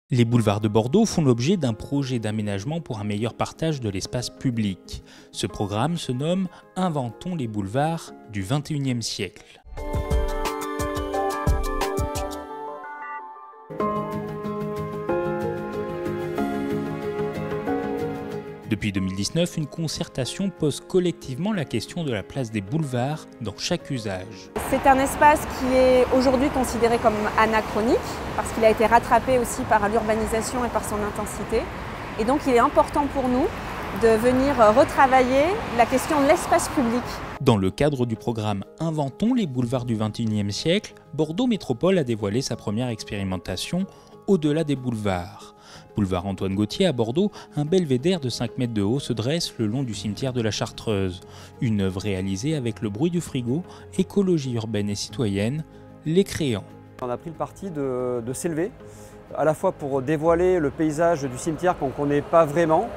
Les boulevards de Bordeaux font l'objet d'un projet d'aménagement pour un meilleur partage de l'espace public. Ce programme se nomme « Inventons les boulevards du XXIe siècle ». Depuis 2019, une concertation pose collectivement la question de la place des boulevards dans chaque usage. C'est un espace qui est aujourd'hui considéré comme anachronique parce qu'il a été rattrapé aussi par l'urbanisation et par son intensité. Et donc il est important pour nous de venir retravailler la question de l'espace public. Dans le cadre du programme Inventons les boulevards du XXIe siècle, Bordeaux Métropole a dévoilé sa première expérimentation au-delà des boulevards. Boulevard Antoine Gautier à Bordeaux, un belvédère de 5 mètres de haut se dresse le long du cimetière de la Chartreuse. Une œuvre réalisée avec le bruit du frigo, écologie urbaine et citoyenne, les créants. On a pris le parti de s'élever, à la fois pour dévoiler le paysage du cimetière qu'on ne connaît pas vraiment,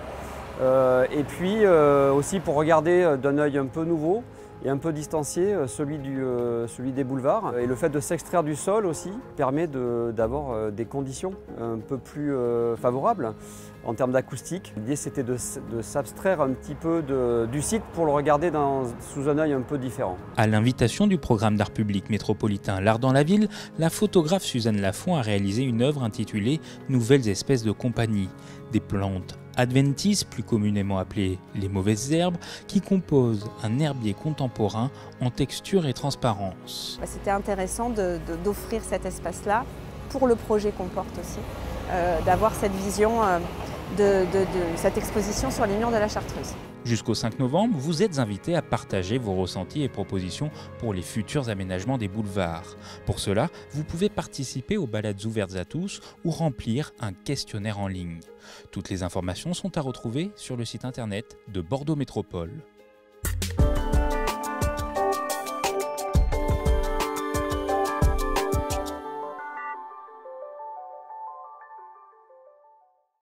et puis aussi pour regarder d'un œil un peu nouveau et un peu distancié celui des boulevards. Et le fait de s'extraire du sol aussi permet d'avoir des conditions un peu plus favorables en termes d'acoustique. L'idée c'était de s'abstraire un petit peu du site pour le regarder sous un œil un peu différent. À l'invitation du programme d'art public métropolitain L'Art dans la ville, la photographe Suzanne Lafont a réalisé une œuvre intitulée « Nouvelles espèces de compagnie ». Des plantes adventices, plus communément appelées les mauvaises herbes, qui composent un herbier contemporain en texture et transparence. C'était intéressant d'offrir cet espace-là pour le projet qu'on porte aussi, d'avoir cette vision de cette exposition sur les murs de la Chartreuse. Jusqu'au 5 novembre, vous êtes invités à partager vos ressentis et propositions pour les futurs aménagements des boulevards. Pour cela, vous pouvez participer aux balades ouvertes à tous ou remplir un questionnaire en ligne. Toutes les informations sont à retrouver sur le site internet de Bordeaux Métropole.